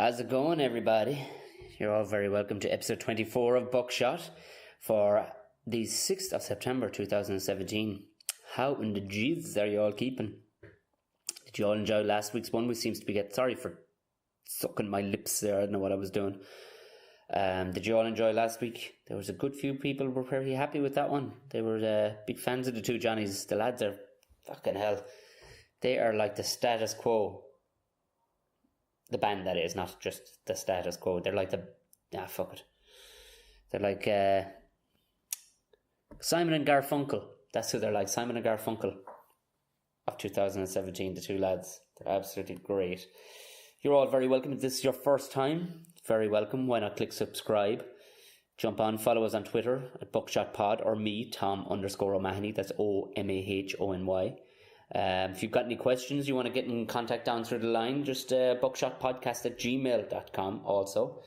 How's it going, everybody? You're all very welcome to episode 24 of Buckshot for the 6th of September 2017. How in the Jesus are you all keeping? Did you all enjoy last week's one? We seems to be getting... Sorry for sucking my lips there. I don't know what I was doing. Did you all enjoy last week? There was a good few people who were very happy with that one. They were big fans of the two Johnnies. The lads are fucking hell. They are like the status quo. The band, that is, not just the status quo. They're like the... fuck it. They're like Simon and Garfunkel. That's who they're like. Simon and Garfunkel of 2017, the two lads. They're absolutely great. You're all very welcome. If this is your first time, very welcome. Why not click subscribe? Jump on, follow us on Twitter at BuckshotPod, or me, Tom_O'Mahony. That's Omahony. If you've got any questions, you want to get in contact down through the line, just buckshotpodcast@gmail.com also.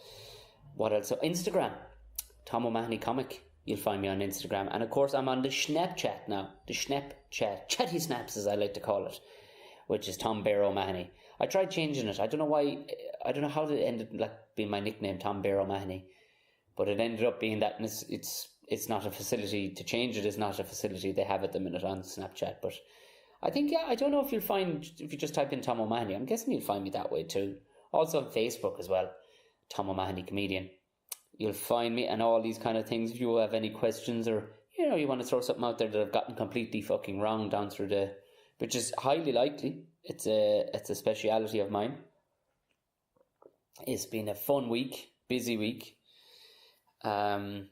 What else? So Instagram, Tom O'Mahony Comic. You'll find me on Instagram. And of course, I'm on the Snapchat now. The Snapchat. Chatty Snaps, as I like to call it. Which is Tom Bear O'Mahony. I tried changing it. I don't know why. I don't know how it ended up being my nickname, Tom Bear O'Mahony. But it ended up being that. And it's not a facility to change it. It's not a facility they have at the minute on Snapchat. But I think, I don't know if you'll find, if you just type in Tom O'Mahony, I'm guessing you'll find me that way too. Also on Facebook as well, Tom O'Mahony Comedian. You'll find me and all these kind of things. If you have any questions or, you want to throw something out there that I've gotten completely fucking wrong down through which is highly likely. It's a speciality of mine. It's been a fun week, busy week. The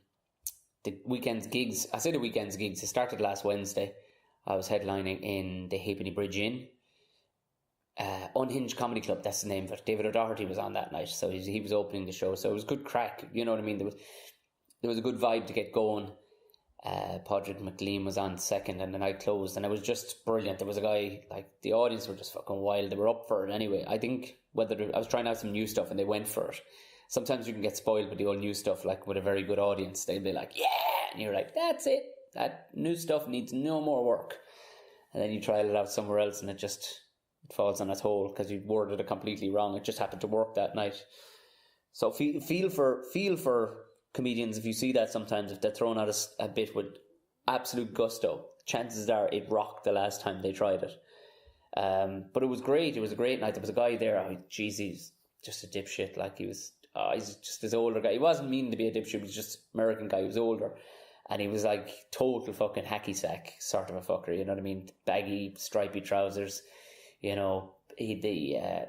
weekend's gigs, I say the weekend's gigs, it started last Wednesday. I was headlining in the Halfpenny Bridge Inn. Unhinged Comedy Club, that's the name of it. David O'Doherty was on that night, so he was opening the show. So it was good crack, you know what I mean? There was a good vibe to get going. Podrick McLean was on second and the night closed, and it was just brilliant. There was a guy, like, the audience were just fucking wild. They were up for it anyway. I think I was trying out some new stuff and they went for it. Sometimes you can get spoiled with the old new stuff, like with a very good audience. They'll be like, yeah! And you're like, that's it. That new stuff needs no more work. And then you trial it out somewhere else and it falls on its hole because you worded it completely wrong. It just happened to work that night. So feel for comedians if you see that sometimes, if they're throwing out a bit with absolute gusto. Chances are it rocked the last time they tried it. But it was great. It was a great night. There was a guy there. He's just a dipshit. Like, he's just this older guy. He wasn't meaning to be a dipshit. He was just an American guy. He was older. And he was like total fucking hacky sack sort of a fucker, you know what I mean? Baggy, stripy trousers, the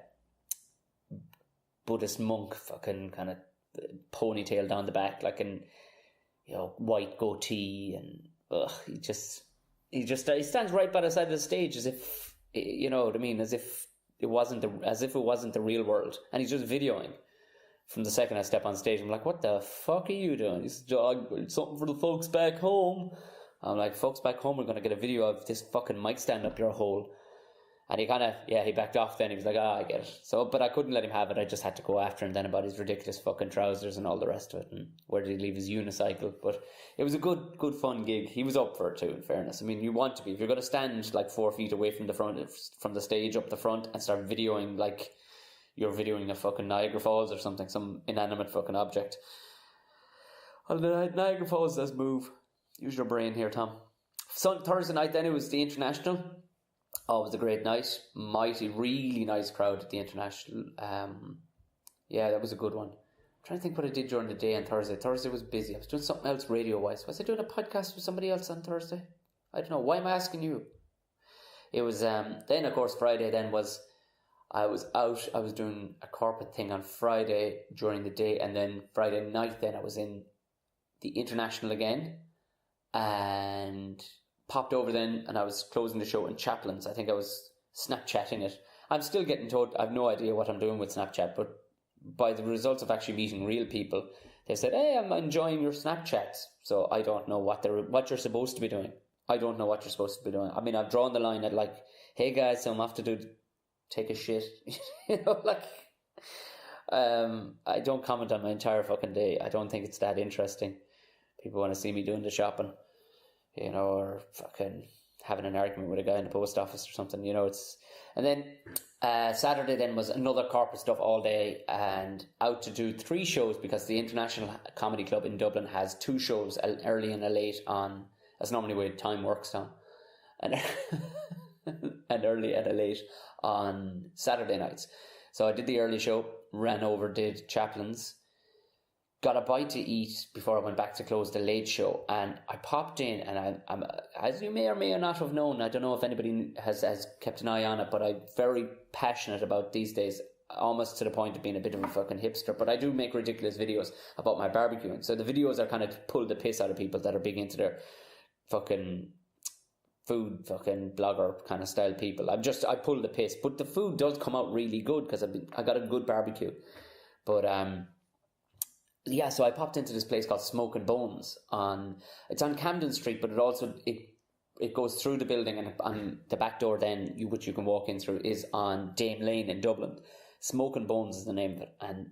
Buddhist monk fucking kind of ponytail down the back, like an white goatee, and he stands right by the side of the stage as if, you know what I mean, as if it wasn't the real world, and he's just videoing. From the second I step on stage, I'm like, what the fuck are you doing? He says, something for the folks back home. I'm like, folks back home are going to get a video of this fucking mic stand up your hole. And he he backed off then. He was like, I get it. So, but I couldn't let him have it. I just had to go after him then about his ridiculous fucking trousers and all the rest of it. And where did he leave his unicycle? But it was a good fun gig. He was up for it too, in fairness. I mean, you want to be. If you're going to stand like 4 feet away from the stage up the front and start videoing like you're videoing a fucking Niagara Falls or something, some inanimate fucking object. Well, the Niagara Falls does move. Use your brain here, Tom. Thursday night then, it was the International. Oh, it was a great night. Mighty, really nice crowd at the International. That was a good one. I'm trying to think what I did during the day on Thursday. Thursday was busy. I was doing something else radio-wise. Was I doing a podcast with somebody else on Thursday? I don't know. Why am I asking you? It was, then of course Friday then was, I was out. I was doing a corporate thing on Friday during the day, and then Friday night then I was in the International again, and popped over then, and I was closing the show in Chaplin's. I think I was Snapchatting it. I'm still getting told, I have no idea what I'm doing with Snapchat, but by the results of actually meeting real people, they said, hey, I'm enjoying your Snapchats. So I don't know what you're supposed to be doing. I don't know what you're supposed to be doing. I mean, I've drawn the line at like, hey guys, so I'm off to take a shit. I don't comment on my entire fucking day. I don't think it's that interesting. People want to see me doing the shopping, or fucking having an argument with a guy in the post office or something, you know. And then Saturday then was another corporate stuff all day, and out to do 3 shows because the International Comedy Club in Dublin has 2 shows, an early and a late on. That's normally where time works down, and an early and a late on Saturday nights. So I did the early show, ran over, did Chaplin's, got a bite to eat before I went back to close the late show, and I popped in, and I'm as you may or may not have known, I don't know if anybody has kept an eye on it, but I'm very passionate about these days, almost to the point of being a bit of a fucking hipster, but I do make ridiculous videos about my barbecuing. So the videos are kind of to pull the piss out of people that are big into their fucking food, fucking blogger kind of style people. I pull the piss, but the food does come out really good because I got a good barbecue. But yeah, so I popped into this place called Smoke and Bones. It's on Camden Street, but it goes through the building, and on the back door then, which you can walk in through, is on Dame Lane in Dublin. Smoke and Bones is the name of it. And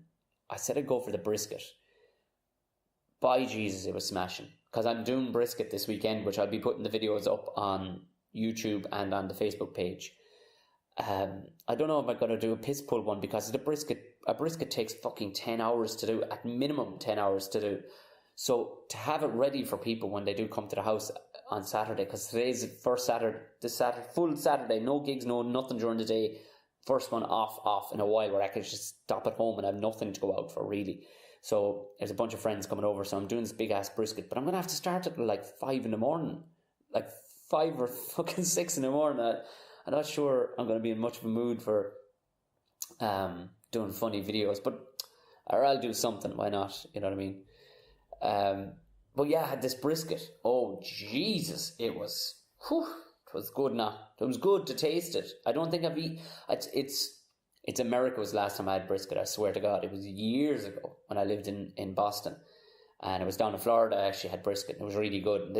I said I'd go for the brisket. By Jesus, it was smashing. Because I'm doing brisket this weekend, which I'll be putting the videos up on YouTube and on the Facebook page. I don't know if I'm going to do a piss pull one, because a brisket takes fucking 10 hours to do, at minimum 10 hours to do. So to have it ready for people when they do come to the house on Saturday, because today's the first Saturday, full Saturday, no gigs, no nothing during the day, first one off in a while where I could just stop at home and have nothing to go out for, really. So there's a bunch of friends coming over, so I'm doing this big ass brisket, but I'm going to have to start at like 5 in the morning, like 5 or fucking 6 in the morning. I'm not sure I'm going to be in much of a mood for doing funny videos, or I'll do something, why not, you know what I mean? But yeah, I had this brisket. Oh Jesus, it was good now. It was good to taste it. I don't think I've eaten. It's America's last time I had brisket, I swear to God. It was years ago when I lived in Boston, and it was down in Florida. I actually had brisket, and it was really good. And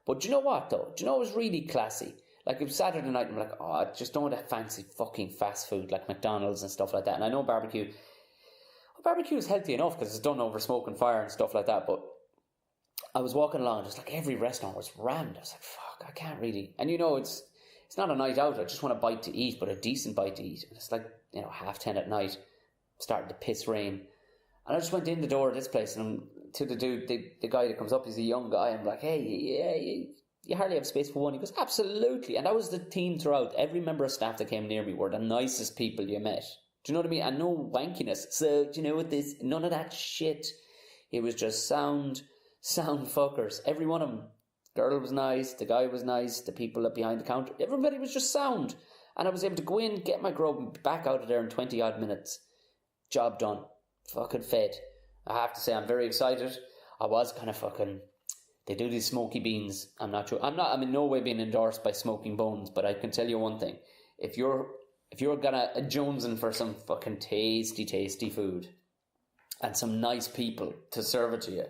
but do you know what though? Do you know it was really classy? Like, it was Saturday night, and I'm like, oh, I just don't want that fancy fucking fast food like McDonald's and stuff like that. And I know barbecue is healthy enough because it's done over smoke and fire and stuff like that. But I was walking along, just like every restaurant was rammed. I was like, fuck, I can't really. And you know, it's not a night out. I just want a bite to eat, but a decent bite to eat. And it's like, 10:30 at night, starting to piss rain. And I just went in the door of this place, and to the dude, the guy that comes up, he's a young guy. I'm like, hey, yeah, you hardly have space for one. He goes, absolutely. And that was the theme throughout. Every member of staff that came near me were the nicest people you met. Do you know what I mean? And no wankiness. So, do you know what this? None of that shit. It was just sound fuckers. Every one of them. The girl was nice. The guy was nice. The people up behind the counter. Everybody was just sound. And I was able to go in, get my grub, and back out of there in 20 odd minutes. Job done. Fucking fed. I have to say, I'm very excited. I was kind of fucking... They do these smoky beans. I'm in no way being endorsed by Smoking Bones, but I can tell you one thing. If you're gonna jonesing for some fucking tasty food and some nice people to serve it to you,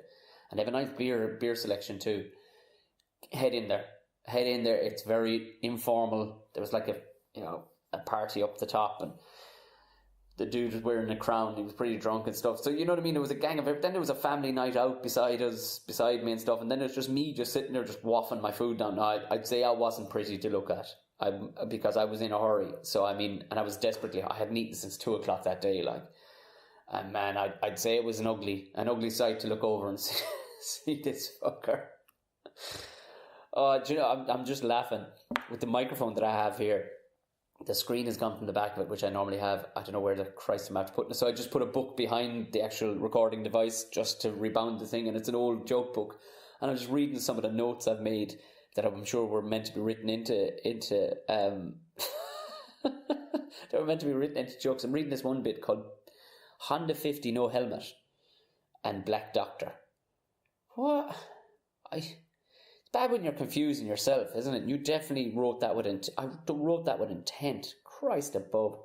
and they have a nice beer selection too, head in there. It's very informal. There was like a party up the top, and the dude was wearing a crown. He was pretty drunk and stuff. So you know what I mean? There was a gang of it. Then there was a family night out beside me and stuff. And then it was just me just sitting there just waffling my food down. Now, I'd say I wasn't pretty to look at. Because I was in a hurry. So I mean, and I was I hadn't eaten since 2:00 that day. Like, and man, I'd say it was an ugly sight to look over and see this fucker. Oh, do you know, I'm just laughing with the microphone that I have here. The screen has gone from the back of it, which I normally have. I don't know where the Christ I'm about to put it. So I just put a book behind the actual recording device just to rebound the thing, and it's an old joke book. And I'm just reading some of the notes I've made that I'm sure were meant to be written into they were meant to be written into jokes. I'm reading this one bit called Honda 50 No Helmet and Black Doctor. What? It's bad when you're confusing yourself, isn't it? You definitely wrote that with intent. Christ above.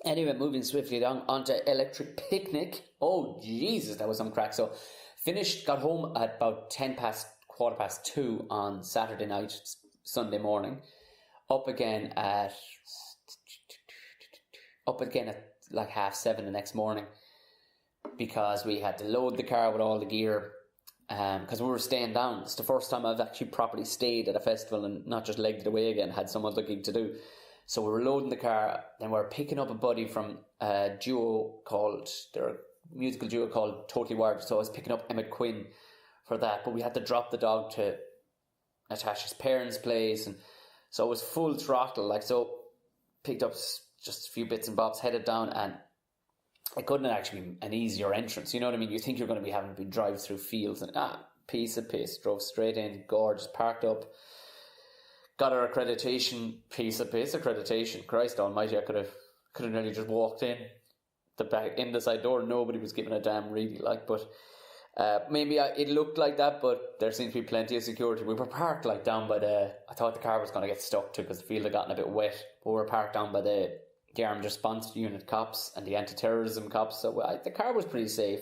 Anyway, moving swiftly down onto Electric Picnic. Oh, Jesus, that was some crack. So, got home at about 2:15 on Saturday night, Sunday morning. Up again at like 7:30 the next morning, because we had to load the car with all the gear. because we were staying down. It's the first time I've actually properly stayed at a festival and not just legged it away again, had some other gig to do. So we were loading the car, then we were picking up a buddy from a duo called, they're a musical duo called Totally Wired. So I was picking up Emmett Quinn for that, but we had to drop the dog to Natasha's parents' place, and so it was full throttle. Like, so picked up just a few bits and bobs, headed down, and it couldn't actually be an easier entrance. You know what I mean? You think you're going to be having to drive through fields, and piece of piss. Drove straight in, gorgeous, parked up. Got our accreditation, piece of piss accreditation. Christ almighty, I could have nearly just walked in the side door. Nobody was giving a damn really, like, but maybe it looked like that, but there seems to be plenty of security. We were parked like down by I thought the car was going to get stuck too because the field had gotten a bit wet, but we were parked down by the armed response unit cops and the anti-terrorism cops, so the car was pretty safe.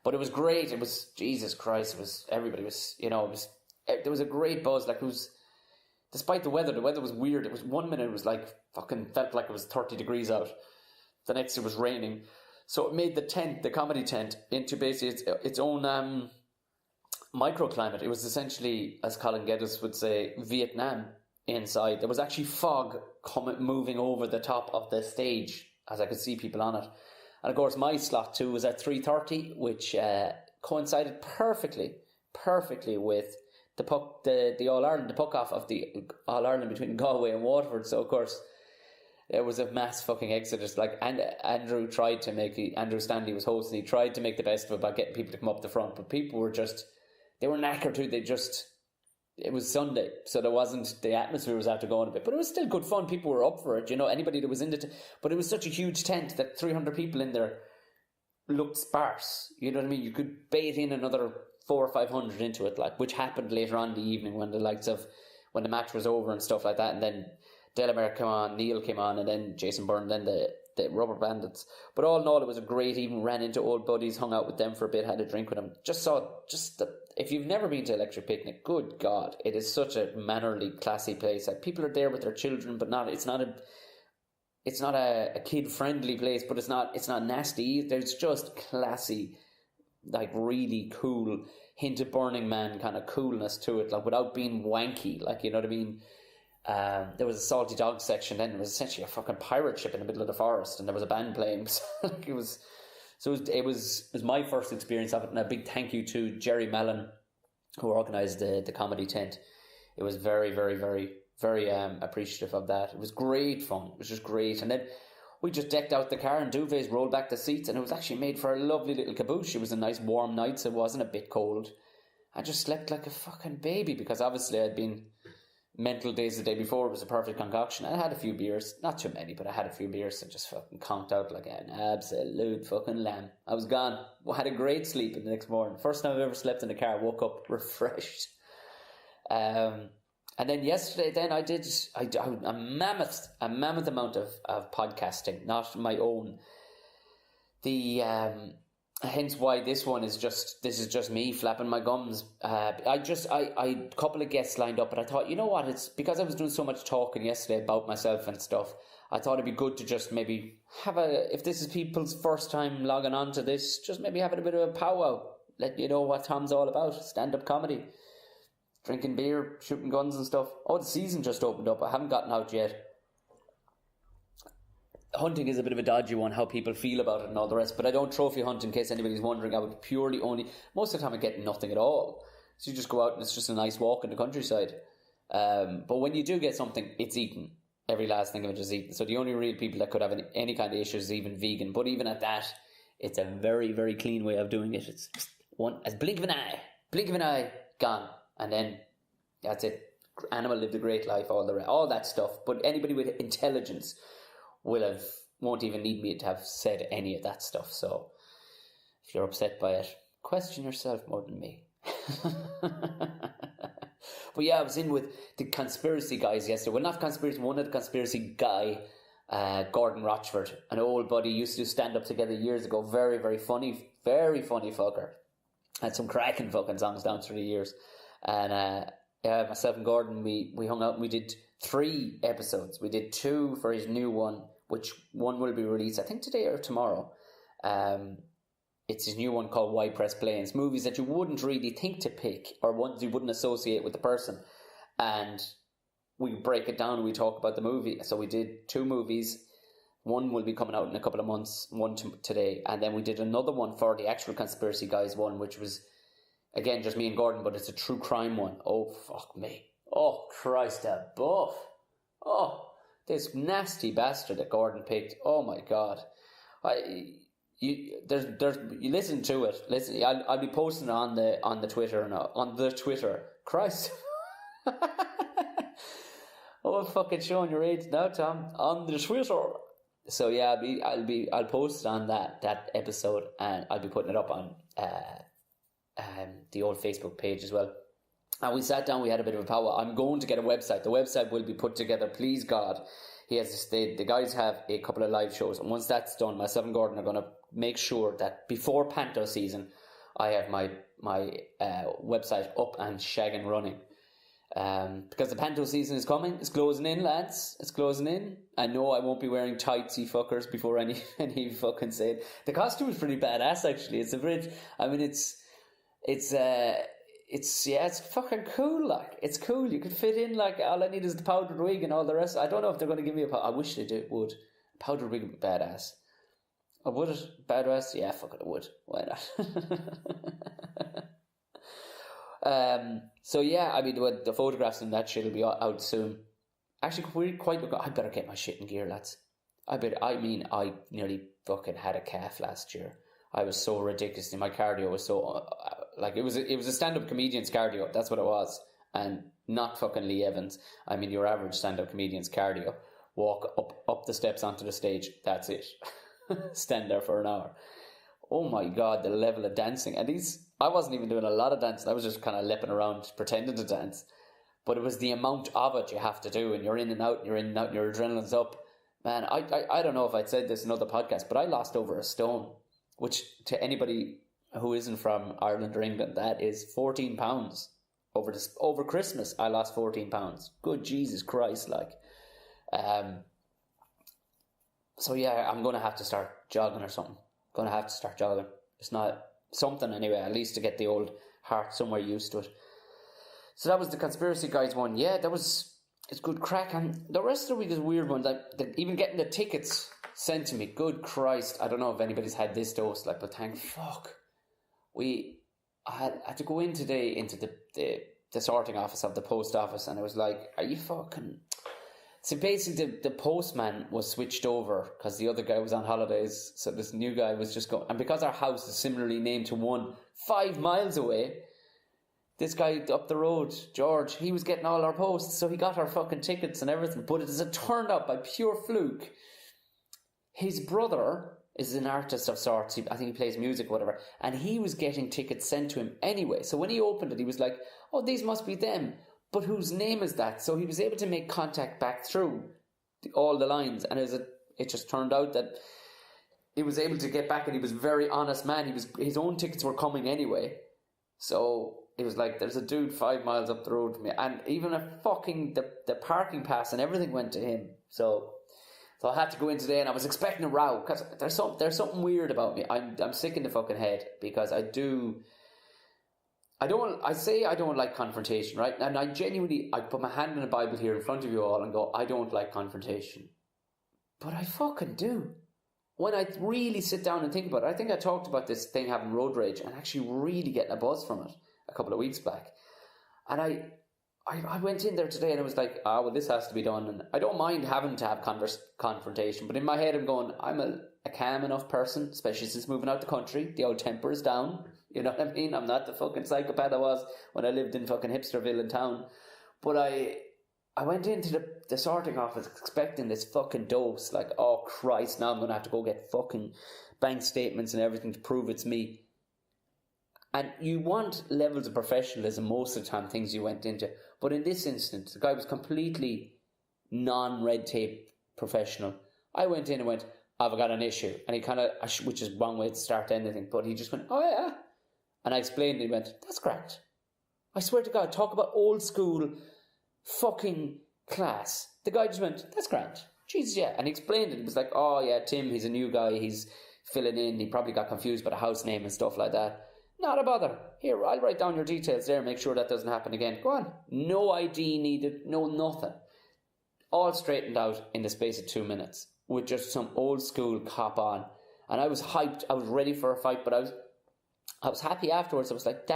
But it was great. It was, Jesus Christ, everybody was, there was a great buzz. Like, it was, despite the weather was weird. It was 1 minute it was like fucking felt like it was 30 degrees out. The next it was raining. So it made the comedy tent, into basically its own microclimate. It was essentially, as Colin Geddes would say, Vietnam inside. There was actually fog moving over the top of the stage as I could see people on it. And of course my slot too was at 3:30, which coincided perfectly with the puck, the All-Ireland, the puck-off of the All-Ireland between Galway and Waterford. So of course there was a mass fucking exodus. Like, and Andrew Stanley was hosting. He tried to make the best of it by getting people to come up the front, but people were they were knackered too. It was Sunday, so the atmosphere was out to go on a bit, but it was still good fun. People were up for it, anybody that was in it. But it was such a huge tent that 300 people in there looked sparse. You know what I mean? You could bait in another 400 or 500 into it, like, which happened later on in the evening when the match was over and stuff like that. And then Delamere came on, Neil came on, and then Jason Byrne, then the Rubber Bandits. But all in all, it was a great evening. Ran into old buddies, hung out with them for a bit, had a drink with them. If you've never been to Electric Picnic, good God, it is such a mannerly, classy place. Like, people are there with their children, but it's not a kid-friendly place, but it's not nasty. There's just classy, like, really cool hint of Burning Man kind of coolness to it, like, without being wanky, like, you know what I mean? There was a salty dog section, then it was essentially a fucking pirate ship in the middle of the forest, and there was a band playing. It was my first experience of it, and a big thank you to Jerry Mellon, who organised the comedy tent. It was very, very, very, very appreciative of that. It was great fun. It was just great. And then we just decked out the car and duvets, rolled back the seats, and it was actually made for a lovely little caboose. It was a nice warm night, so it wasn't a bit cold. I just slept like a fucking baby because obviously I'd been mental days the day before. It was a perfect concoction. I had a few beers, not too many, but I had a few beers and just fucking conked out like an absolute fucking lamb. I was gone. I had a great sleep the next morning. First time I've ever slept in a car. Woke up refreshed. And then yesterday, then I did a mammoth amount of podcasting, not my own. Hence why this is just me flapping my gums. I couple of guests lined up, but I thought, you know what, it's because I was doing so much talking yesterday about myself and stuff. I thought it'd be good to just maybe if this is people's first time logging on to this, just maybe having a bit of a powwow, let you know what Tom's all about, stand-up comedy, drinking beer, shooting guns and stuff. Oh, the season just opened up. I haven't gotten out yet. Hunting is a bit of a dodgy one, how people feel about it and all the rest, but I don't trophy hunt, in case anybody's wondering. I would purely most of the time I get nothing at all, so you just go out and it's just a nice walk in the countryside. But when you do get something, it's eaten. Every last thing of it is eaten. So the only real people that could have any kind of issues is even vegan, but even at that, it's a very, very clean way of doing it. It's one, as blink of an eye, gone, and then that's it. Animal lived a great life, all that stuff. But anybody with intelligence won't even need me to have said any of that stuff. So if you're upset by it, question yourself more than me. But yeah, I was in with the conspiracy guys yesterday. Well, not conspiracy, one of the conspiracy guy, Gordon Rochford, an old buddy, used to do stand-up together years ago. Very, very funny fucker. Had some cracking fucking songs down through the years. And myself and Gordon, we hung out and we did 3 episodes. We did 2 for his new one, which one will be released, I think, today or tomorrow. it's his new one called Why Press Play. It's movies that you wouldn't really think to pick, or ones you wouldn't associate with the person. And we break it down and we talk about the movie. So we did 2 movies. One will be coming out in a couple of months, one today. And then we did another one for the actual Conspiracy Guys one, which was, again, just me and Gordon, but it's a true crime one. Oh, fuck me. Oh, Christ above. Oh, this nasty bastard that Gordon picked. Oh, my God. You listen to it. Listen, I'll be posting it on the Twitter now. On the Twitter. Christ. Oh, I'm fucking showing your age now, Tom. On the Twitter. So yeah, I'll post it on that episode, and I'll be putting it up on the old Facebook page as well. And we sat down, we had a bit of a powwow. I'm going to get a website. The website will be put together, please God. The guys have a couple of live shows, and once that's done, myself and Gordon are going to make sure that before Panto season, I have my website up and shagging running. Because the Panto season is coming. It's closing in, lads. It's closing in. I know I won't be wearing tights, you fuckers, before any fucking say it. The costume is pretty badass, actually. It's a bit, I mean, it's fucking cool, like. It's cool. You could fit in, like, all I need is the powdered wig and all the rest. I don't know if they're going to give me I wish they would. Powdered wig would be badass. Oh, would it? Badass? Yeah, fuck it, I would. Why not? So yeah, I mean, the photographs and that shit will be out soon. Actually, I better get my shit in gear, lads. I nearly fucking had a calf last year. I was so ridiculous. My cardio was so like it was a stand-up comedian's cardio. That's what it was, and not fucking Lee Evans. I mean, your average stand-up comedian's cardio. Walk up the steps onto the stage. That's it. Stand there for an hour. Oh my God, the level of dancing. And I wasn't even doing a lot of dancing. I was just kind of lipping around, pretending to dance. But it was the amount of it you have to do, and you're in and out, and you're in and out, and your adrenaline's up. Man, I don't know if I'd said this in other podcasts, but I lost over a stone, which to anybody who isn't from Ireland or England, that is 14 pounds. Over Christmas, I lost 14 pounds. Good Jesus Christ, like. So yeah, I'm going to have to start jogging or something. Going to have to start jogging. It's not something anyway, at least to get the old heart somewhere used to it. So that was the Conspiracy Guys one. Yeah, it's good crack. And the rest of the week is a weird one. Even getting the tickets sent to me. Good Christ. I don't know if anybody's had this dose, like, but thank fuck. I had to go in today into the sorting office of the post office, and I was like, are you fucking... So basically the postman was switched over because the other guy was on holidays, so this new guy was just going, and because our house is similarly named to one 5 miles away, this guy up the road, George, he was getting all our posts, so he got our fucking tickets and everything. But as it turned out, by pure fluke, his brother is an artist of sorts. I think he plays music or whatever, and he was getting tickets sent to him anyway. So when he opened it, he was like, oh, these must be them. But whose name is that? So he was able to make contact back through all the lines, and it just turned out that he was able to get back, and he was a very honest man. His own tickets were coming anyway, so it was like, there's a dude 5 miles up the road from me, and even the parking pass and everything went to him. So I had to go in today, and I was expecting a row because there's something weird about me. I'm sick in the fucking head because I don't like confrontation, right? And I put my hand in the Bible here in front of you all and go, I don't like confrontation. But I fucking do. When I really sit down and think about it, I think I talked about this thing having road rage and actually really getting a buzz from it a couple of weeks back. And I went in there today and I was like, well, this has to be done. And I don't mind having to have confrontation, but in my head I'm going, I'm a calm enough person, especially since moving out the country. The old temper is down. You know what I mean? I'm not the fucking psychopath I was when I lived in fucking hipsterville in town. But I went into the sorting office expecting this fucking dose. Like, oh Christ, now I'm going to have to go get fucking bank statements and everything to prove it's me. And you want levels of professionalism most of the time, things you went into. But in this instance, the guy was completely non-red tape professional. I went in and went, I've got an issue. And he kind of, which is one way to start anything, but he just went, oh yeah. And I explained, and he went, that's correct. I swear to God, talk about old school fucking class. The guy just went, that's grand. Jesus, yeah. And he explained it. He was like, oh yeah, Tim, he's a new guy. He's filling in. He probably got confused by the house name and stuff like that. Not a bother. Here, I'll write down your details there, make sure that doesn't happen again. Go on. No ID needed, no nothing. All straightened out in the space of 2 minutes with just some old school cop on. And I was hyped. I was ready for a fight, but I was happy afterwards. I was like,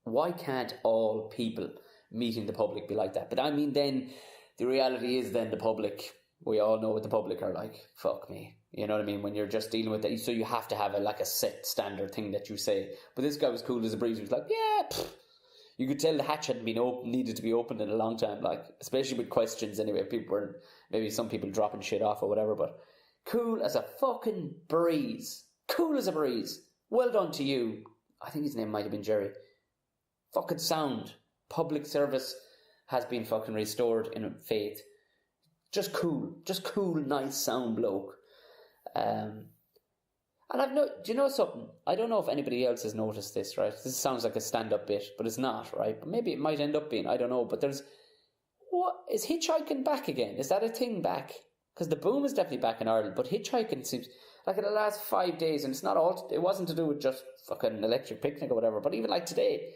why can't all people meeting the public be like that? But I mean, then the reality is then the public, we all know what the public are like. Fuck me. You know what I mean? When you're just dealing with that, so you have to have a set standard thing that you say. But this guy was cool as a breeze. He was like, yeah, pfft. You could tell the hatch hadn't been needed to be opened in a long time, like, especially with questions anyway. Maybe some people dropping shit off or whatever, but cool as a fucking breeze. Cool as a breeze. Well done to you. I think his name might have been Jerry. Fucking sound. Public service has been fucking restored in faith. Just cool, nice sound bloke. And do you know something? I don't know if anybody else has noticed this, right? This sounds like a stand-up bit, but it's not, right? But maybe it might end up being, I don't know. But what, is hitchhiking back again? Is that a thing back? Because the boom is definitely back in Ireland, but hitchhiking seems, like in the last 5 days, and it wasn't to do with just fucking electric picnic or whatever, but even like today,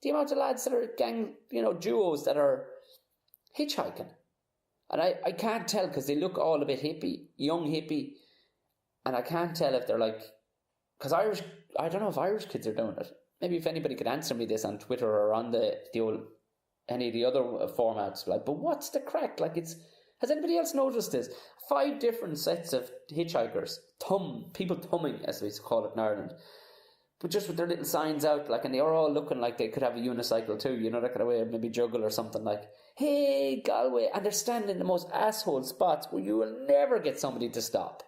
the amount of lads that are duos that are hitchhiking. And I can't tell because they look all a bit hippie, young hippie. And I can't tell if they're like, because I don't know if Irish kids are doing it. Maybe if anybody could answer me this on Twitter or on the old, any of the other formats, like, but what's the crack? Like, has anybody else noticed this? 5 different sets of hitchhikers, people thumbing, as we call it in Ireland, but just with their little signs out, like, and they are all looking like they could have a unicycle too, you know, that kind of way, maybe juggle or something, like, hey, Galway, and they're standing in the most asshole spots where you will never get somebody to stop.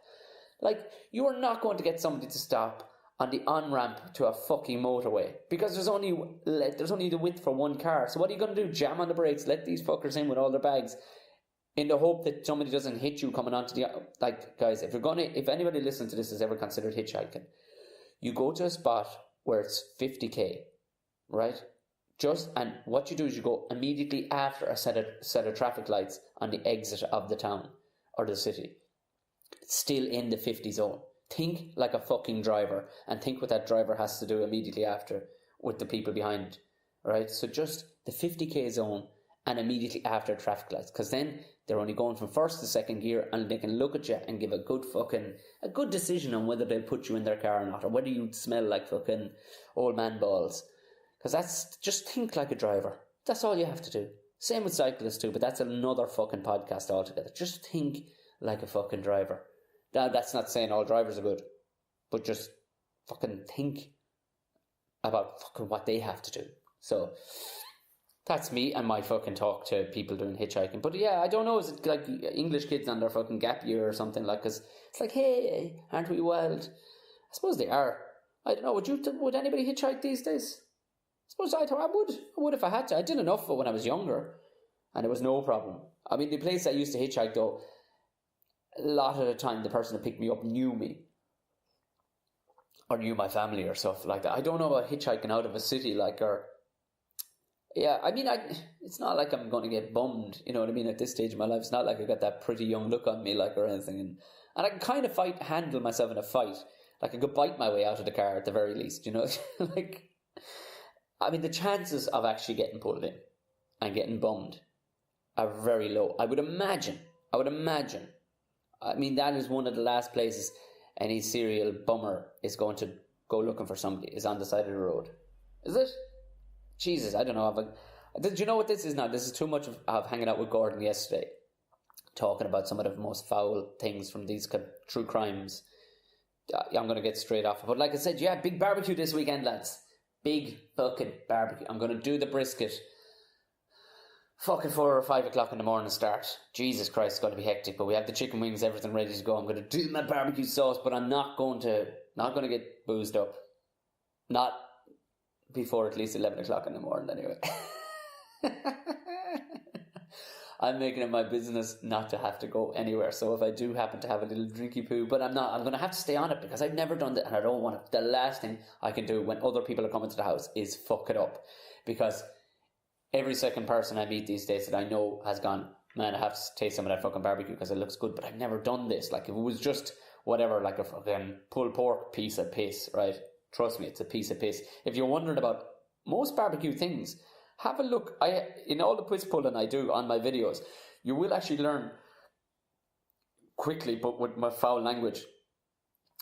Like, you are not going to get somebody to stop on the on-ramp to a fucking motorway because there's only the width for one car. So what are you going to do? Jam on the brakes, let these fuckers in with all their bags in the hope that somebody doesn't hit you coming onto the... Like, guys, if anybody listening to this has ever considered hitchhiking, you go to a spot where it's 50k, right? And what you do is you go immediately after a set of traffic lights on the exit of the town or the city. Still in the 50 zone. Think like a fucking driver and think what that driver has to do immediately after with the people behind, right? So just the 50k zone and immediately after traffic lights, because then they're only going from first to second gear and they can look at you and give a good decision on whether they'll put you in their car or not, or whether you smell like fucking old man balls. Because just think like a driver. That's all you have to do. Same with cyclists too, but that's another fucking podcast altogether. Just think like a fucking driver. Now, that's not saying all drivers are good, but just fucking think about fucking what they have to do. So that's me and my fucking talk to people doing hitchhiking. But yeah, I don't know, is it like English kids on their fucking gap year or something, like, cause it's like, hey, aren't we wild? I suppose they are. I don't know, would anybody hitchhike these days? I suppose I would if I had to. I did enough of it when I was younger and it was no problem. I mean, the place I used to hitchhike though, a lot of the time the person that picked me up knew me or knew my family or stuff like that. I don't know about hitchhiking out of a city, like, or yeah, I mean, it's not like I'm going to get bummed, you know what I mean, at this stage of my life. It's not like I got that pretty young look on me, like, or anything, and I can kind of handle myself in a fight. Like, I could bite my way out of the car at the very least, you know. Like, I mean, the chances of actually getting pulled in and getting bummed are very low. I would imagine. I mean, that is one of the last places any serial bummer is going to go looking for somebody, is on the side of the road. Is it? Jesus, I don't know. Do you know what this is now? This is too much of hanging out with Gordon yesterday, talking about some of the most foul things from these true crimes. I'm going to get straight off. But like I said, yeah, big barbecue this weekend, lads. Big fucking barbecue. I'm going to do the brisket. Fucking 4 or 5 o'clock in the morning start. Jesus Christ, it's going to be hectic. But we have the chicken wings, everything ready to go. I'm going to do my barbecue sauce, but I'm not going to get boozed up. Not before at least 11 o'clock in the morning anyway. I'm making it my business not to have to go anywhere. So if I do happen to have a little drinky poo, but I'm going to have to stay on it because I've never done that and I don't want it. The last thing I can do when other people are coming to the house is fuck it up, because every second person I meet these days that I know has gone, man, I have to taste some of that fucking barbecue because it looks good, but I've never done this. Like, if it was just whatever, like a fucking pulled pork piece of piss, right? Trust me, it's a piece of piss. If you're wondering about most barbecue things, have a look. In all the piss pulling I do on my videos, you will actually learn quickly, but with my foul language,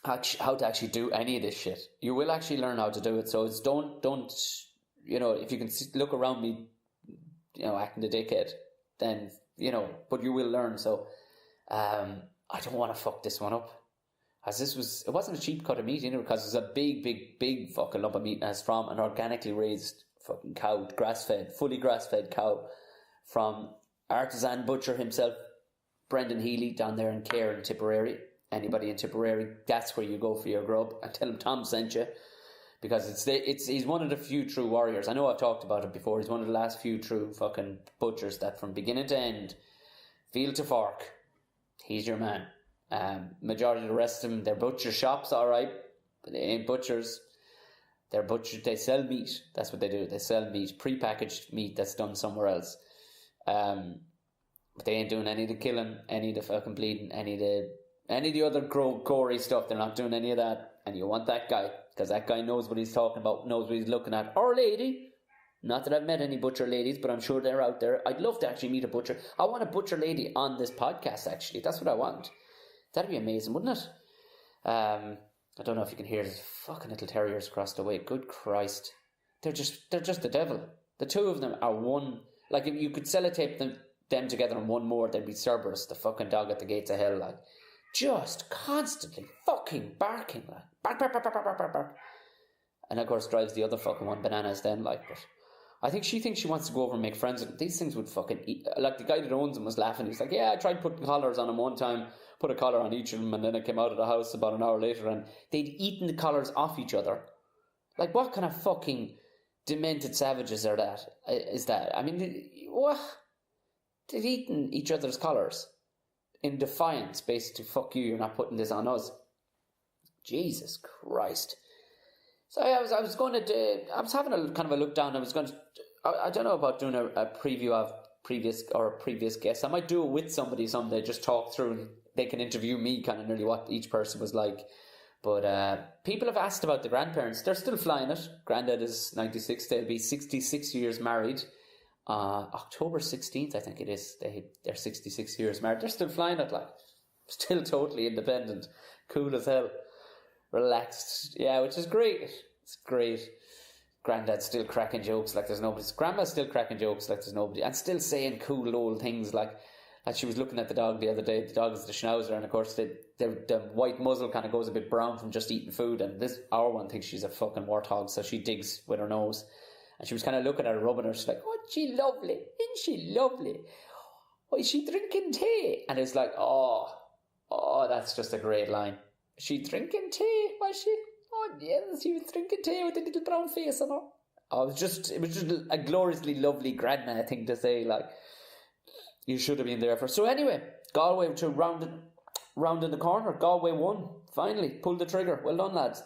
how to actually do any of this shit. You will actually learn how to do it. So it's don't if you can look around me, acting the dickhead, then but you will learn. So I don't want to fuck this one up, as it wasn't a cheap cut of meat, because it's a big fucking lump of meat, and it's from an organically raised fucking cow, fully grass-fed cow, from artisan butcher himself, Brendan Healy, down there in Care in Tipperary. Anybody in Tipperary, that's where you go for your grub, and tell him Tom sent you, because he's one of the few true warriors. I know I've talked about it before. He's one of the last few true fucking butchers that, from beginning to end, field to fork, he's your man. Majority of the rest of them, they're butcher shops, all right, but they ain't butchers. They're butchers. They sell meat. That's what they do. They sell meat, prepackaged meat that's done somewhere else. But they ain't doing any of the killing, any of the fucking bleeding, any of the other gory stuff. They're not doing any of that. And you want that guy, because that guy knows what he's talking about, knows what he's looking at. Or lady. Not that I've met any butcher ladies, but I'm sure they're out there. I'd love to actually meet a butcher. I want a butcher lady on this podcast, actually. That's what I want. That'd be amazing, wouldn't it? I don't know if you can hear these fucking little terriers across the way. Good Christ. They're just the devil. The two of them are one. Like, if you could sellotape them together and one more, they'd be Cerberus, the fucking dog at the gates of hell, like. Just constantly fucking barking, like. Bark, bark, bark, bark, bark, bark, bark. And of course drives the other fucking one bananas then, like. But I think she thinks she wants to go over and make friends with them. These things would fucking eat. Like, the guy that owns them was laughing. He's like, yeah, I tried putting collars on them one time. Put a collar on each of them, and then I came out of the house about an hour later and they'd eaten the collars off each other. Like, what kind of fucking demented savages is that? I mean, what? They'd eaten each other's collars in defiance, basically. Fuck you, you're not putting this on us. Jesus Christ. So I was having a kind of a look down. I don't know about doing a preview of previous guests. I might do it with somebody someday, just talk through, and they can interview me kind of nearly what each person was like. But people have asked about the grandparents. They're still flying it. Granddad is 96. They'll be 66 years married. October 16th, I think it is. They're 66 years married. They're still flying it, like. Still totally independent. Cool as hell. Relaxed. Yeah, which is great. It's great. Granddad's still cracking jokes like there's nobody. Grandma's still cracking jokes like there's nobody. And still saying cool old things like she was looking at the dog the other day. The dog is the Schnauzer, and of course the white muzzle kind of goes a bit brown from just eating food. And our one thinks she's a fucking warthog, so she digs with her nose. And she was kind of looking at her, rubbing her. She's like, "Oh, she lovely. Isn't she lovely? Oh, is she drinking tea?" And it's like, oh, that's just a great line. Is she drinking tea? Was she? Oh yes, she was drinking tea with a little brown face on her. Oh, it was just a gloriously lovely grandma thing to say. Like, you should have been there for. So anyway, Galway to rounding the corner. Galway won. Finally, pulled the trigger. Well done, lads.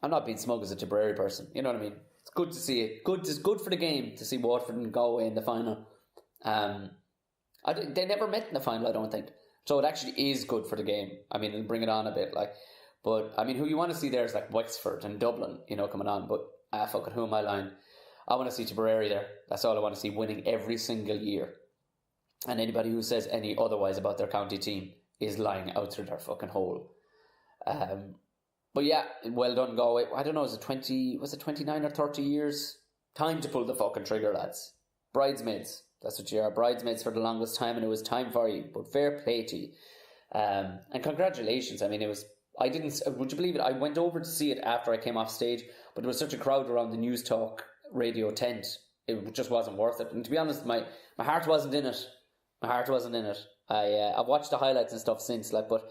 I'm not being smug as a Tipperary person. You know what I mean? It's good to see it. It's good for the game to see Waterford and Galway in the final. They never met in the final, I don't think. So it actually is good for the game. I mean, it'll bring it on a bit, like. But I mean, who you want to see there is like Wexford and Dublin, coming on. But fucking who am I lying? I want to see Tipperary there. That's all I want to see, winning every single year. And anybody who says any otherwise about their county team is lying out through their fucking hole. But yeah, well done, Galway. I don't know, was it 29 or 30 years? Time to pull the fucking trigger, lads. Bridesmaids. That's what you are. Bridesmaids for the longest time, and it was time for you. But fair play to you. And congratulations. I mean, would you believe it? I went over to see it after I came off stage, but there was such a crowd around the News Talk radio tent. It just wasn't worth it. And to be honest, my heart wasn't in it. I've watched the highlights and stuff since, but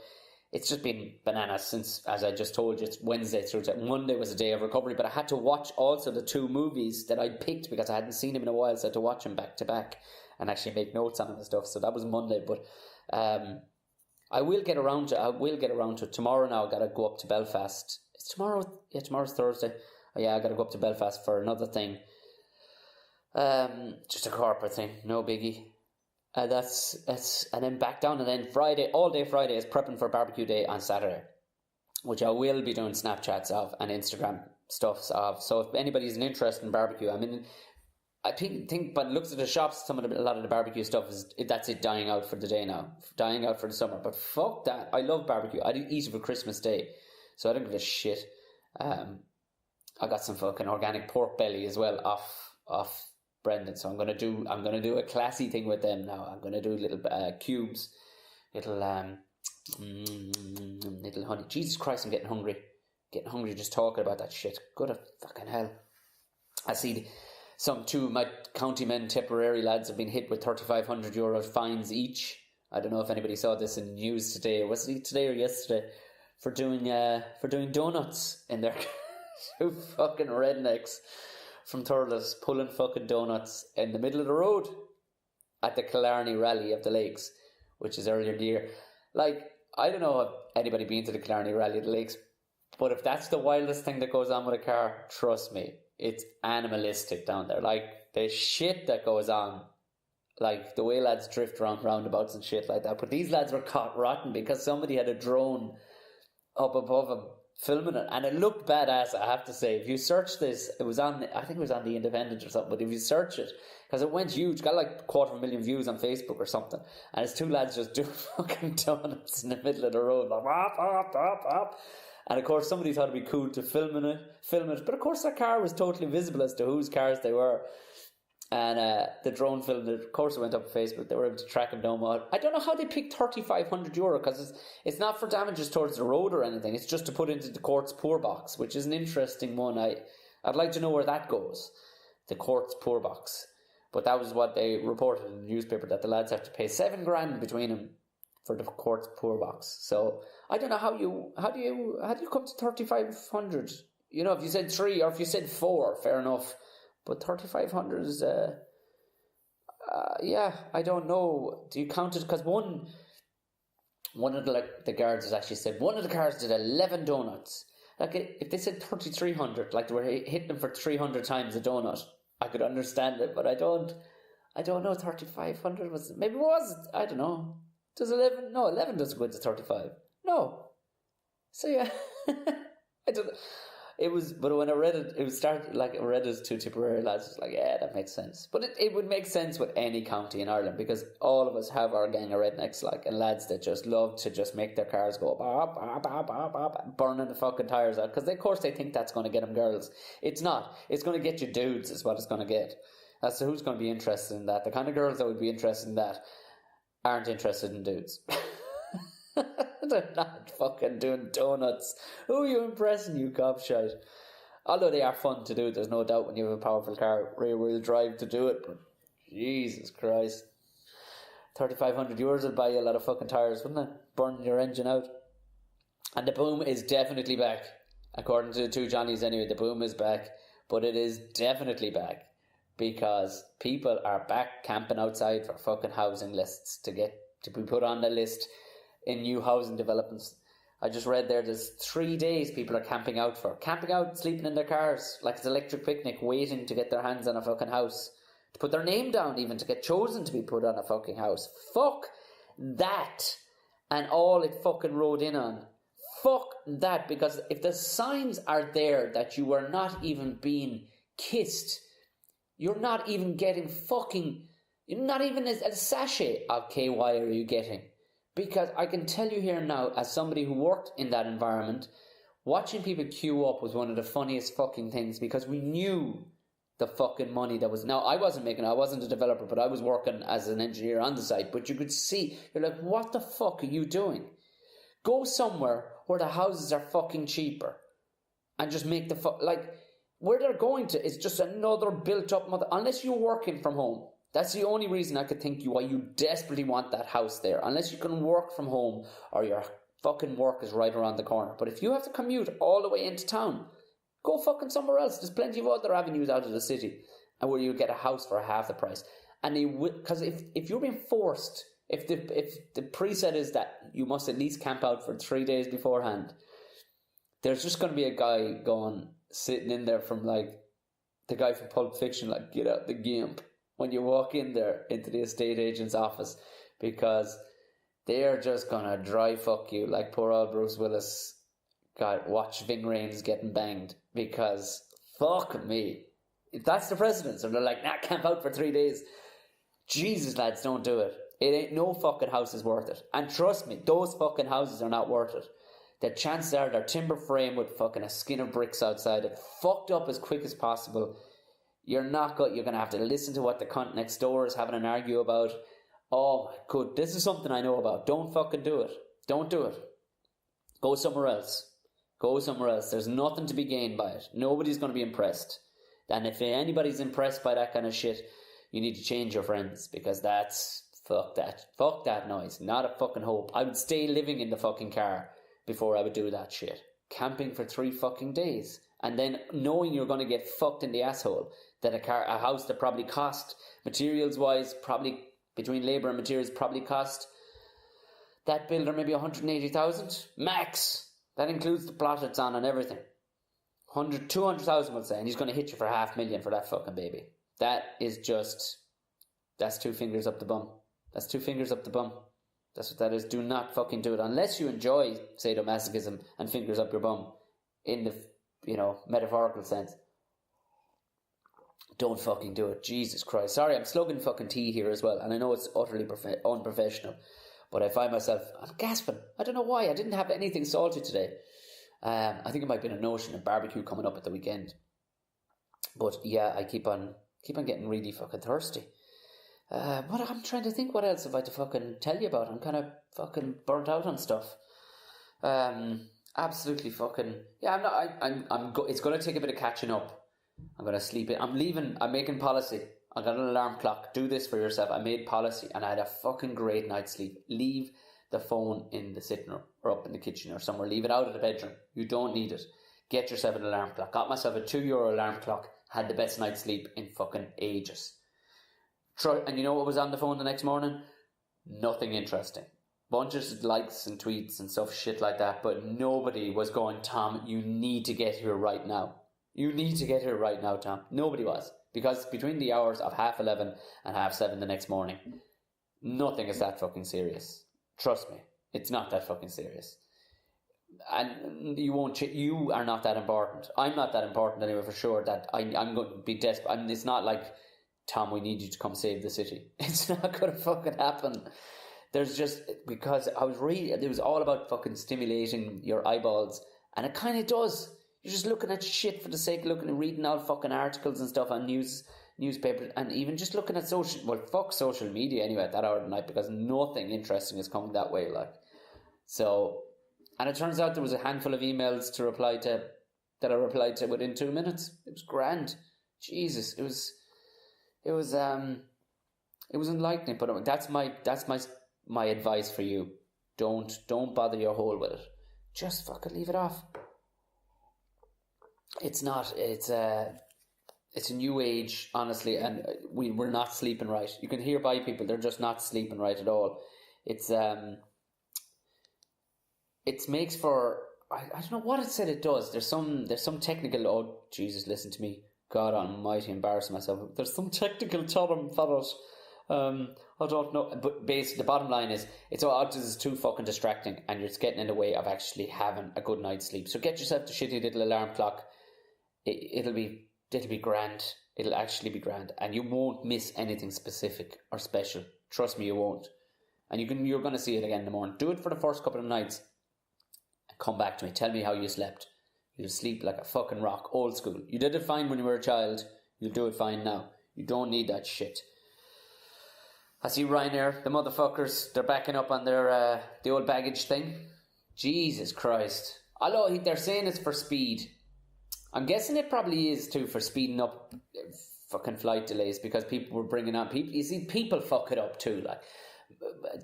it's just been bananas since, as I just told you, it's Wednesday through to Monday was a day of recovery, but I had to watch also the two movies that I'd picked because I hadn't seen them in a while, so I had to watch them back to back and actually make notes on them and stuff. So that was Monday, but I will get around to it. Tomorrow now I gotta go up to Belfast. It's tomorrow? Yeah, tomorrow's Thursday. Oh, yeah, I gotta go up to Belfast for another thing. Just a corporate thing, no biggie. And then back down, and then Friday, all day Friday is prepping for barbecue day on Saturday, which I will be doing Snapchats of and Instagram stuffs of. So if anybody's an interest in barbecue, I mean, I think but looks at the shops, a lot of the barbecue stuff that's it dying out for the day now, dying out for the summer. But fuck that, I love barbecue. I didn't eat it for Christmas Day, so I don't give a shit. I got some fucking organic pork belly as well off Brendan, so I'm gonna do a classy thing with them now. I'm gonna do little cubes, little honey. Jesus Christ, I'm getting hungry just talking about that shit. Good fucking hell. I see some two of my countymen, Tipperary lads, have been hit with €3,500 fines each. I don't know if anybody saw this in the news today. Was it today or yesterday? For doing donuts in their two fucking rednecks from Thurles pulling fucking donuts in the middle of the road at the Killarney Rally of the Lakes, which is earlier in the year. Like, I don't know if anybody been to the Killarney Rally of the Lakes, but if that's the wildest thing that goes on with a car, trust me, it's animalistic down there. Like, the shit that goes on, like the way lads drift around roundabouts and shit like that. But these lads were caught rotten because somebody had a drone up above them filming it, and it looked badass, I have to say. If you search this, I think it was on The Independent or something, but if you search it, because it went huge, got like 250,000 views on Facebook or something, and it's two lads just doing fucking donuts in the middle of the road, like, wop. And of course somebody thought it'd be cool to film it, but of course their car was totally visible as to whose cars they were. And the drone filmed it. Of course it went up on Facebook. They were able to track him down. I don't know how they picked €3,500, because it's not for damages towards the road or anything. It's just to put into the court's poor box, which is an interesting one. I'd like to know where that goes, the court's poor box. But that was what they reported in the newspaper, that the lads have to pay $7,000 between them for the court's poor box. So I don't know how do you come to 3,500? You know, if you said 3 or if you said 4, fair enough. But 3,500 is, yeah, I don't know. Do you count it? Because one of the guards has actually said one of the cars did 11 donuts. Like, if they said 3,300, like they were hitting them for 300 times a donut, I could understand it. But I don't know. 3,500 was, maybe it was. I don't know. Does 11? No, 11 doesn't go into 35. No. So yeah, I don't know. It was, but when I read it, I read it to Tipperary lads. It's like, yeah, that makes sense. But it would make sense with any county in Ireland, because all of us have our gang of rednecks, like, and lads that just love to just make their cars go bop, burning the fucking tires out, because of course they think that's going to get them girls. It's not. It's going to get you dudes, is what it's going to get. That's who's going to be interested in that. The kind of girls that would be interested in that aren't interested in dudes. They're not fucking doing donuts. Who are you impressing, you gobshite? Although they are fun to do, there's no doubt when you have a powerful car, rear-wheel drive to do it. But Jesus Christ, €3,500 would buy you a lot of fucking tires, wouldn't it? Burning your engine out. And the boom is definitely back. According to the two Johnnies anyway, the boom is back. But it is definitely back, because people are back camping outside for fucking housing lists to be put on the list in new housing developments. I just read there's 3 days people are camping out, sleeping in their cars like it's electric picnic, waiting to get their hands on a fucking house, to put their name down even, to get chosen to be put on a fucking house. Fuck that, and all it fucking rode in on. Fuck that, because if the signs are there that you are not even being kissed, you're not even getting you're not even a sachet of KY are you getting. Because I can tell you here now, as somebody who worked in that environment, watching people queue up was one of the funniest fucking things, because we knew the fucking money that was... Now, I wasn't a developer, but I was working as an engineer on the site, but you could see, you're like, what the fuck are you doing? Go somewhere where the houses are fucking cheaper and just make the like, where they're going to is just another built-up unless you're working from home. That's the only reason I could think why you desperately want that house there. Unless you can work from home or your fucking work is right around the corner. But if you have to commute all the way into town, go fucking somewhere else. There's plenty of other avenues out of the city and where you get a house for half the price. And because if you're being forced, if the preset is that you must at least camp out for 3 days beforehand, there's just going to be a guy sitting in there from like the guy from Pulp Fiction, like, get out the gimp. when you walk in there into the estate agent's office, because they're just gonna dry fuck you like poor old Bruce Willis got watch Ving Rhames getting banged, because fuck me. If that's the precedence, and they're like, nah, camp out for 3 days. Jesus, lads, don't do it. It ain't no fucking house is worth it. And trust me, those fucking houses are not worth it. The chances are they're timber frame with fucking a skin of bricks outside it, fucked up as quick as possible. You're gonna have to listen to what the cunt next door is having an argue about. Oh my god, this is something I know about. Don't fucking do it. Don't do it. Go somewhere else. Go somewhere else. There's nothing to be gained by it. Nobody's going to be impressed. And if anybody's impressed by that kind of shit, you need to change your friends, because that's... Fuck that. Fuck that noise. Not a fucking hope. I would stay living in the fucking car before I would do that shit. Camping for 3 fucking days. And then knowing you're going to get fucked in the asshole. That a house that probably cost, materials-wise, probably between labour and materials, probably cost that builder maybe 180,000 max. That includes the plot it's on and everything. 200,000 we'll say, and he's going to hit you for $500,000 for that fucking baby. That is just, that's 2 fingers up the bum. That's 2 fingers up the bum. That's what that is. Do not fucking do it unless you enjoy sadomasochism and fingers up your bum in the, metaphorical sense. Don't fucking do it. Jesus Christ. Sorry, I'm slugging fucking tea here as well, and I know it's utterly unprofessional, but I find myself, I'm gasping. I don't know why. I didn't have anything salty today. I think it might have been a notion of barbecue coming up at the weekend. But yeah, I keep on getting really fucking thirsty. What I'm trying to think, what else have I to fucking tell you about? I'm kind of fucking burnt out on stuff. Absolutely fucking, yeah, it's going to take a bit of catching up. I'm going to sleep in. I'm making policy. I got an alarm clock. Do this for yourself. I made policy and I had a fucking great night's sleep. Leave the phone in the sitting room or up in the kitchen or somewhere. Leave it out of the bedroom. You don't need it. Get yourself an alarm clock. Got myself a €2 alarm clock. Had the best night's sleep in fucking ages. And you know what was on the phone the next morning? Nothing interesting. Bunches of likes and tweets and stuff, shit like that. But nobody was going, Tom, you need to get here right now. You need to get here right now, Tom. Nobody was. Because between the hours of 11:30 and 7:30 the next morning, nothing is that fucking serious. Trust me. It's not that fucking serious. And you are not that important. I'm not that important anyway, for sure, that I'm going to be desperate. It's not like, Tom, we need you to come save the city. It's not going to fucking happen. There's just, because it was all about fucking stimulating your eyeballs. And it kind of does. You're just looking at shit for the sake of looking and reading all fucking articles and stuff on newspapers, and even just looking at social media anyway at that hour of the night, because nothing interesting is coming that way, like. So, and it turns out there was a handful of emails that I replied to within 2 minutes. It was grand. Jesus, it was enlightening. But that's my advice for you. Don't bother your hole with it. Just fucking leave it off. It's a new age, honestly, and we're not sleeping right. You can hear by people, they're just not sleeping right at all. It makes for, I don't know what it said it does. There's some technical, oh Jesus, listen to me, God almighty, embarrassing myself. There's some technical term for it. I don't know, but the bottom line is, it's too fucking distracting, and it's getting in the way of actually having a good night's sleep. So get yourself the shitty little alarm clock. It'll be grand. It'll actually be grand, and you won't miss anything specific or special. Trust me, you won't. And you're going to see it again in the morning. Do it for the first couple of nights, and come back to me. Tell me how you slept. You'll sleep like a fucking rock, old school. You did it fine when you were a child. You'll do it fine now. You don't need that shit. I see Ryanair, the motherfuckers, they're backing up on their the old baggage thing. Jesus Christ. Although they're saying it's for speed. I'm guessing it probably is too, for speeding up fucking flight delays, because people were bringing on people. You see, people fuck it up too. Like,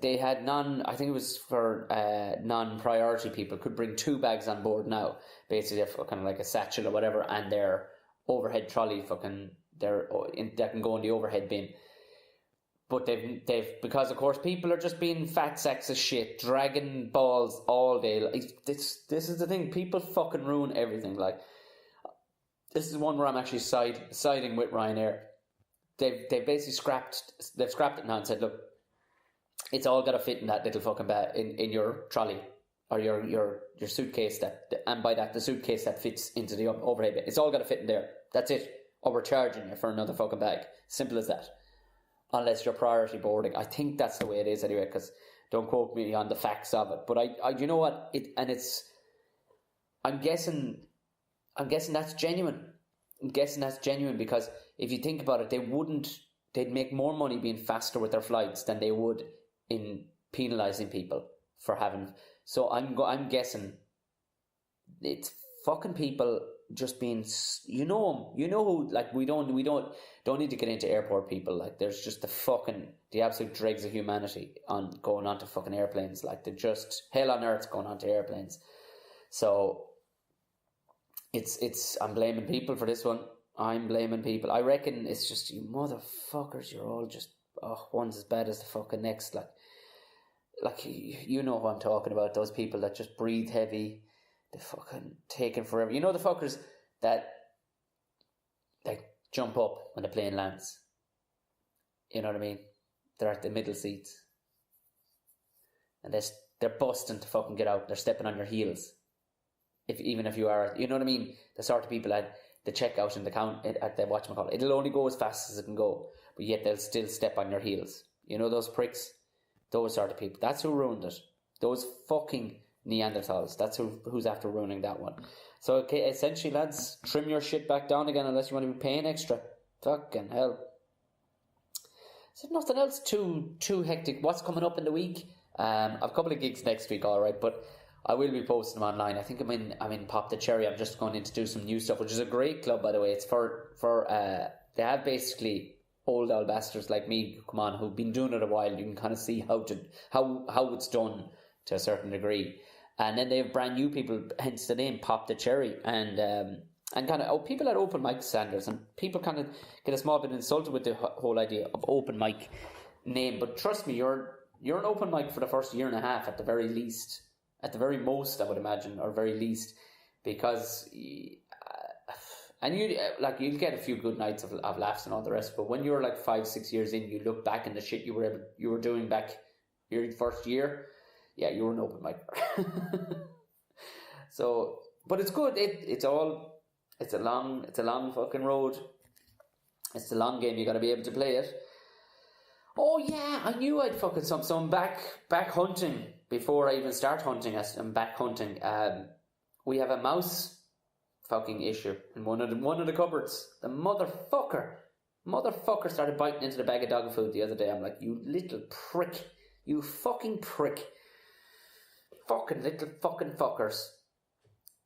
they had I think it was for non-priority people, could bring 2 bags on board now. Basically, kind of like a satchel or whatever, and their overhead trolley that can go in the overhead bin. But they've because of course people are just being fat sacks of shit, dragging balls all day. This is the thing. People fucking ruin everything. Like, this is one where I'm actually siding with Ryanair. they've basically scrapped it now and said, look, it's all got to fit in that little fucking bag in your trolley or your suitcase and by that the suitcase that fits into the overhead bit. It's all got to fit in there. That's it. Or we're charging you for another fucking bag. Simple as that. Unless you're priority boarding. I think that's the way it is anyway, because don't quote me on the facts of it. But I you know what? I'm guessing that's genuine. I'm guessing that's genuine because if you think about it, they'd make more money being faster with their flights than they would in penalising people for having. So I'm guessing it's fucking people just being, you know who, like, we don't need to get into airport people. Like, there's just the absolute dregs of humanity on going onto fucking airplanes. Like, they're just hell on earth going onto airplanes. So I'm blaming people for this one. I'm blaming people. I reckon it's just, you motherfuckers, you're all just, one's as bad as the fucking next. Like you know who I'm talking about, those people that just breathe heavy, they fucking taking forever. You know the fuckers that jump up when the plane lands. You know what I mean? They're at the middle seats. And they're busting to fucking get out. They're stepping on your heels. Even if you are, you know what I mean? The sort of people at the checkout in the at the whatchamacallit. It'll only go as fast as it can go, but yet they'll still step on your heels. You know those pricks? Those sort of people. That's who ruined it. Those fucking Neanderthals. That's who's after ruining that one. So, okay, essentially, lads, trim your shit back down again unless you want to be paying extra. Fucking hell. So nothing else too hectic. What's coming up in the week? I've a couple of gigs next week, all right, but I will be posting them online. I think I'm in Pop the Cherry. I'm just going in to do some new stuff, which is a great club, by the way. It's for they have basically old bastards like me, come on, who've been doing it a while. You can kind of see how it's done to a certain degree. And then they have brand new people, hence the name Pop the Cherry, and kind of people at open mic standards, and people kind of get a small bit insulted with the whole idea of open mic name. But trust me, you're an open mic for the first year and a half at the very least, at the very most, I would imagine, or very least, because and you'll get a few good nights of laughs and all the rest. But when you're like 5-6 years in, you look back and the shit you were doing back your first year. Yeah, you were an open mic. So, but it's good. It's a long fucking road. It's a long game. You got to be able to play it. Oh yeah, I knew I'd fucking so I'm back hunting before I even start hunting. I'm back hunting. We have a mouse fucking issue in one of the cupboards. The motherfucker started biting into the bag of dog food the other day. I'm like, you little prick, you fucking prick. Fucking little fucking fuckers.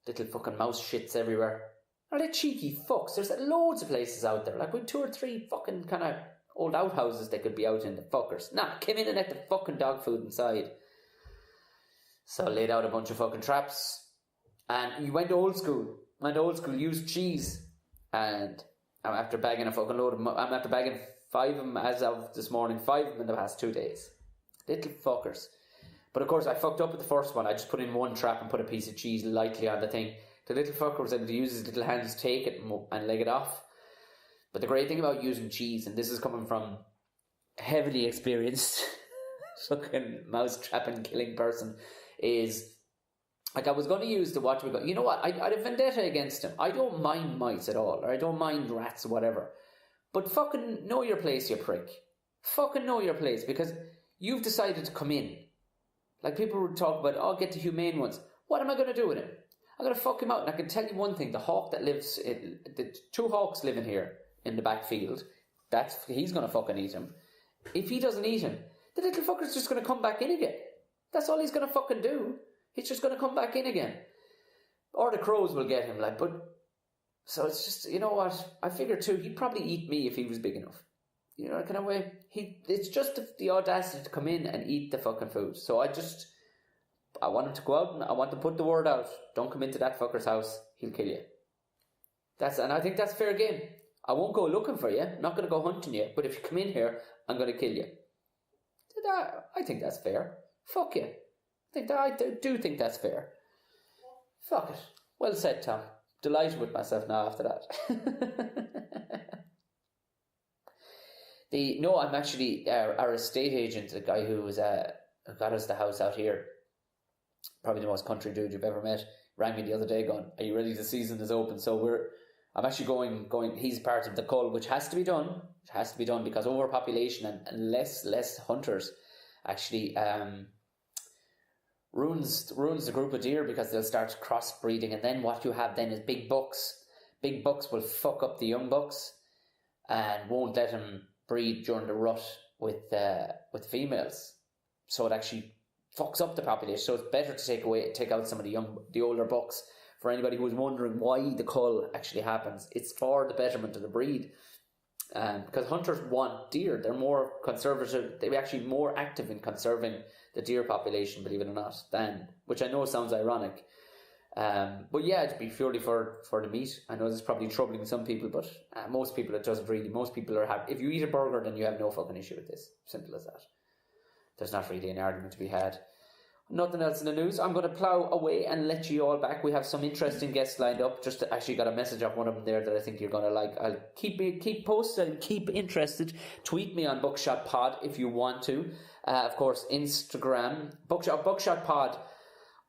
Little fucking mouse shits everywhere. Are they cheeky fucks? There's loads of places out there. Like with 2 or 3 fucking kind of old outhouses they could be out in, the fuckers. Nah, came in and ate the fucking dog food inside. So I laid out a bunch of fucking traps. And you went old school. Used cheese. And I'm after bagging a fucking load of I'm after bagging 5 of them as of this morning. 5 of them in the past 2 days. Little fuckers. But of course, I fucked up with the first one. I just put in one trap and put a piece of cheese lightly on the thing. The little fucker was able to use his little hands to take it and leg it off. But the great thing about using cheese, and this is coming from heavily experienced fucking mouse trapping killing person, is like I was going to use the you know what? I'd have vendetta against him. I don't mind mice at all, or I don't mind rats or whatever. But fucking know your place, you prick. Fucking know your place, because you've decided to come in. Like people would talk about, get the humane ones. What am I going to do with him? I'm going to fuck him out. And I can tell you one thing, the hawk that lives, the 2 hawks living here in the back field, he's going to fucking eat him. If he doesn't eat him, the little fucker's just going to come back in again. That's all he's going to fucking do. He's just going to come back in again. Or the crows will get him, like, but, so it's just, you know what, I figure too, he'd probably eat me if he was big enough. You know, kind of way. It's just the audacity to come in and eat the fucking food. So I want him to go out and I want to put the word out. Don't come into that fucker's house. He'll kill you. And I think that's fair game. I won't go looking for you. I'm not going to go hunting you. But if you come in here, I'm going to kill you. I think that's fair. Fuck you. I do think that's fair. Fuck it. Well said, Tom. Delighted with myself now after that. No, I'm actually our estate agent, the guy who was who got us the house out here. Probably the most country dude you've ever met. Rang me the other day, going, "Are you ready? The season is open." So I'm actually going. He's part of the cull, which has to be done. It has to be done because overpopulation and less hunters actually ruins the group of deer, because they'll start crossbreeding, and then what you have then is big bucks. Big bucks will fuck up the young bucks and won't let them breed during the rut with females. So it actually fucks up the population. So it's better to take out some of the older bucks. For anybody who was wondering why the cull actually happens, it's for the betterment of the breed. Because hunters want deer. They're more conservative. They're actually more active in conserving the deer population, believe it or not, which I know sounds ironic. But yeah, it'd be purely for the meat. I know this is probably troubling some people, but most people it doesn't really. Most people are happy. If you eat a burger, then you have no fucking issue with this. Simple as that. There's not really an argument to be had. Nothing else in the news. I'm going to plough away and let you all back. We have some interesting guests lined up. Just actually got a message off one of them there that I think you're going to like. I'll keep posted and keep interested. Tweet me on Buckshot Pod if you want to. Of course, Instagram, Buckshot Pod,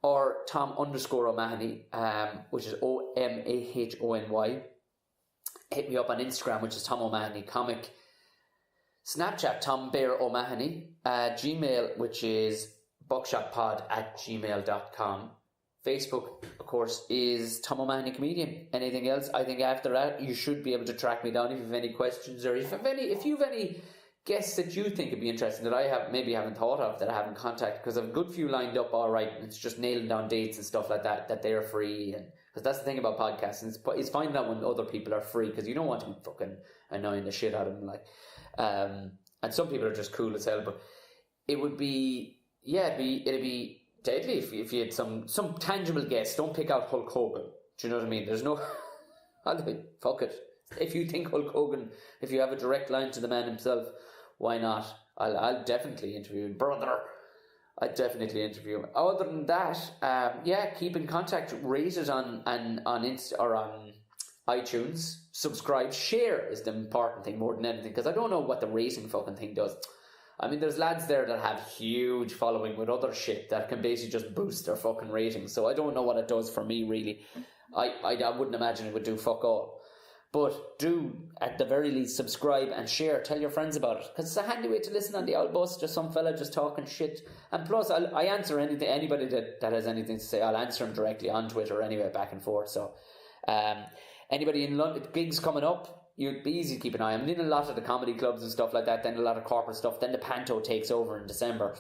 or Tom_O'Mahony, which is OMAHONY. Hit me up on Instagram, which is Tom O'Mahony Comic. Snapchat, Tom Bear O'Mahony. Gmail, which is buckshotpod@gmail.com. Facebook, of course, is Tom O'Mahony Comedian. Anything else? I think after that, you should be able to track me down if you have any questions, or if you have any guests that you think would be interesting that I haven't thought of, that I haven't contacted, because I've a good few lined up all right, and it's just nailing down dates and stuff like that they're free. And because that's the thing about podcasting, it's finding out when other people are free, because you don't want to be fucking annoying the shit out of them, like. And some people are just cool as hell, but it would be. Yeah, it'd be deadly if you had some tangible guests. Don't pick out Hulk Hogan. Do you know what I mean? There's no... fuck it. If you think Hulk Hogan, if you have a direct line to the man himself, why not? I'll definitely interview him. Brother, I'd definitely interview him. Other than that, keep in contact. Rate it on Insta or on iTunes. Subscribe. Share is the important thing more than anything, because I don't know what the rating fucking thing does. I mean, there's lads there that have huge following with other shit that can basically just boost their fucking ratings. So I don't know what it does for me, really. I wouldn't imagine it would do fuck all. But do, at the very least, subscribe and share. Tell your friends about it. Because it's a handy way to listen on the old bus. Just some fella just talking shit. And plus, I answer anybody that has anything to say. I'll answer them directly on Twitter anyway, back and forth. So anybody in London, gigs coming up, you'd be easy to keep an eye. I'm in a lot of the comedy clubs and stuff like that, then a lot of corporate stuff, then the Panto takes over in December.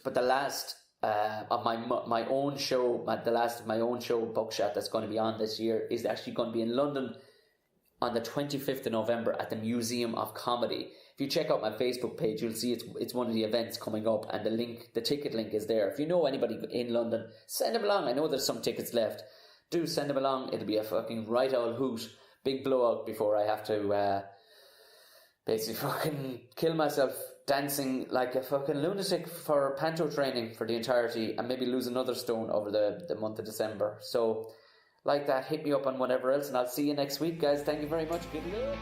But the last of my own show, Buckshot, that's going to be on this year, is actually going to be in London on the 25th of November at the Museum of Comedy. If you check out my Facebook page, you'll see it's one of the events coming up, and the ticket link is there. If you know anybody in London, send them along. I know there's some tickets left. Do send them along. It'll be a fucking right old hoot. Big blowout before I have to basically fucking kill myself dancing like a fucking lunatic for panto training for the entirety, and maybe lose another stone over the month of December. So like that, hit me up on whatever else, and I'll see you next week, guys. Thank you very much. Good luck.